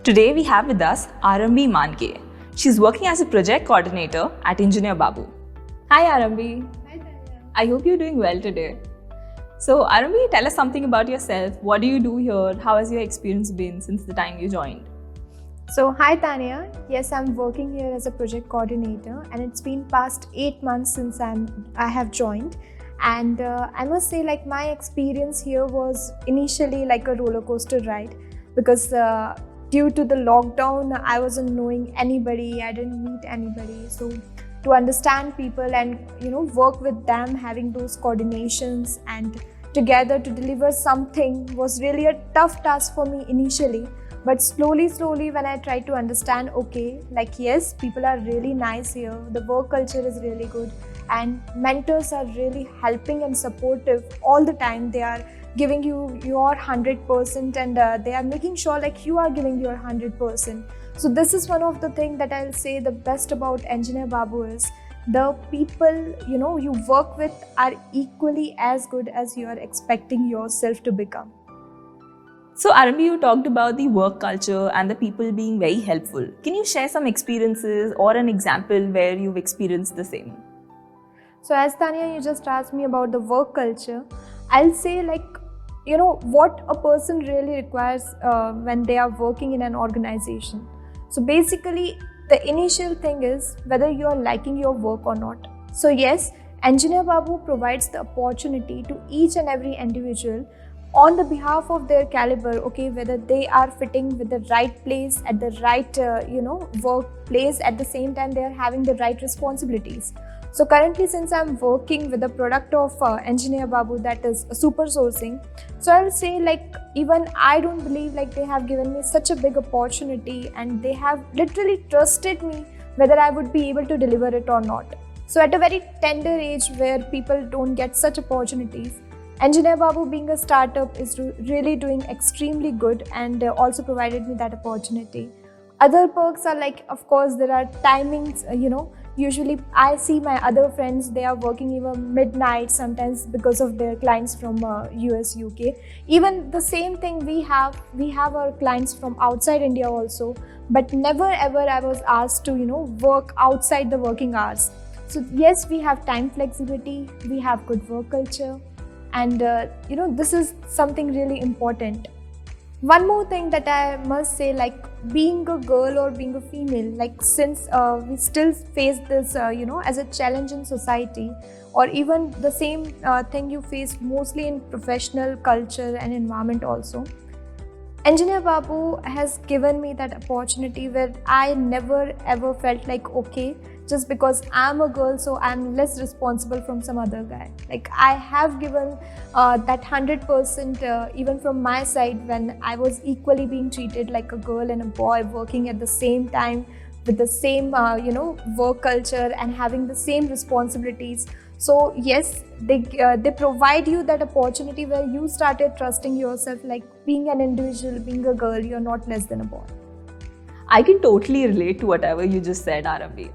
Today we have with us Arambi Manke. She's working as a project coordinator at Engineer Babu. Hi Arambi. Hi Tanya. I hope you're doing well today. So Arambi, tell us something about yourself. What do you do here? How has your experience been since the time you joined? So hi Tanya. Yes, I'm working here as a project coordinator, and it's been past 8 months since I have joined. And I must say, like, my experience here was initially like a roller coaster ride, because due to the lockdown, I wasn't knowing anybody. I didn't meet anybody. So to understand people and work with them, having those coordinations and together to deliver something was really a tough task for me initially. But slowly, when I tried to understand, okay, like, yes, people are really nice here, the work culture is really good, and mentors are really helping and supportive all the time. They are giving you your 100%, and they are making sure like you are giving your 100%. So this is one of the things that I'll say the best about Engineer Babu is the people you work with are equally as good as you are expecting yourself to become. So Arambi, you talked about the work culture and the people being very helpful. Can you share some experiences or an example where you've experienced the same? So as Tanya, you just asked me about the work culture, I'll say, like, what a person really requires when they are working in an organization. So basically, the initial thing is whether you are liking your work or not. So yes, Engineer Babu provides the opportunity to each and every individual on the behalf of their caliber, okay, whether they are fitting with the right place at the right workplace, at the same time they are having the right responsibilities. So currently, since I'm working with the product of Engineer Babu, that is super sourcing, so I'll say, like, even I don't believe like they have given me such a big opportunity, and they have literally trusted me whether I would be able to deliver it or not. So at a very tender age where people don't get such opportunities, Engineer Babu, being a startup, is really doing extremely good, and also provided me that opportunity. Other perks are, like, of course, there are timings, usually I see my other friends, they are working even midnight sometimes because of their clients from US, UK. Even the same thing we have our clients from outside India also, but never ever I was asked to, work outside the working hours. So yes, we have time flexibility, we have good work culture, and this is something really important. One more thing that I must say, like, being a girl or being a female, like, since we still face this as a challenge in society, or even the same thing you face mostly in professional culture and environment also, Engineer Babu has given me that opportunity where I never ever felt like, okay, just because I'm a girl, so I'm less responsible from some other guy. Like, I have given that 100% even from my side, when I was equally being treated like a girl and a boy, working at the same time with the same work culture and having the same responsibilities. So yes, they provide you that opportunity where you started trusting yourself, like, being an individual, being a girl, you're not less than a boy. I can totally relate to whatever you just said, Arambi.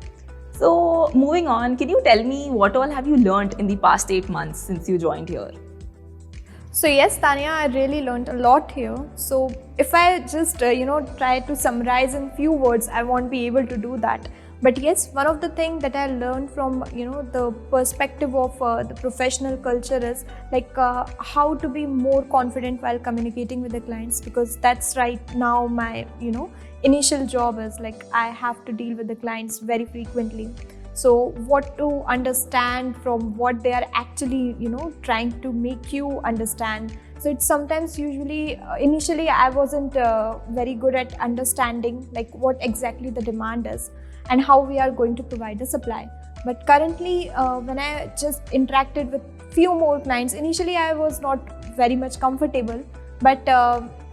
So moving on, can you tell me what all have you learned in the past 8 months since you joined here? So yes, Tanya, I really learned a lot here. So if I just try to summarize in few words, I won't be able to do that. But yes, one of the things that I learned from the perspective of the professional culture is, like, how to be more confident while communicating with the clients, because that's right now my initial job is, like, I have to deal with the clients very frequently. So what to understand from what they are actually trying to make you understand. So it's sometimes usually initially I wasn't very good at understanding, like, what exactly the demand is and how we are going to provide the supply. But currently when I just interacted with few more clients, initially I was not very much comfortable, but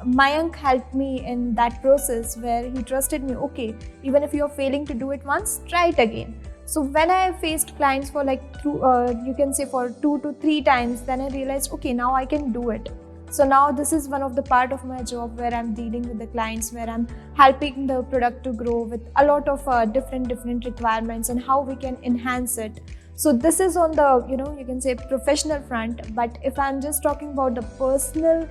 Mayank helped me in that process where he trusted me. Okay, even if you're failing to do it once, try it again. So when I faced clients for, like, you can say for 2 to 3 times, then I realized, okay, now I can do it. So now this is one of the part of my job where I'm dealing with the clients, where I'm helping the product to grow with a lot of different requirements and how we can enhance it. So this is on the, you can say professional front. But if I'm just talking about the personal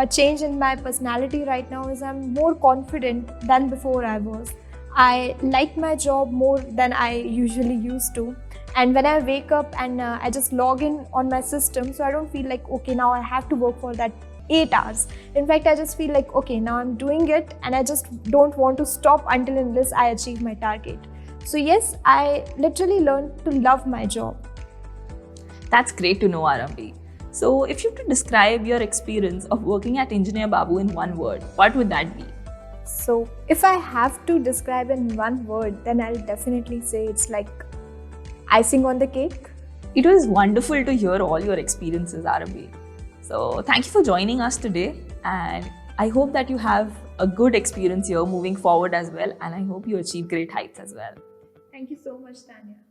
change in my personality right now, is I'm more confident than before I was. I like my job more than I usually used to. And when I wake up and I just log in on my system, so I don't feel like, okay, now I have to work for that 8 hours. In fact, I just feel like, okay, now I'm doing it and I just don't want to stop until unless I achieve my target. So yes, I literally learned to love my job. That's great to know, Arambi. So, if you could describe your experience of working at Engineer Babu in one word, what would that be? So if I have to describe in one word, then I'll definitely say it's like icing on the cake. It was wonderful to hear all your experiences, Arambi. So, thank you for joining us today, and I hope that you have a good experience here moving forward as well, and I hope you achieve great heights as well. Thank you so much, Tanya.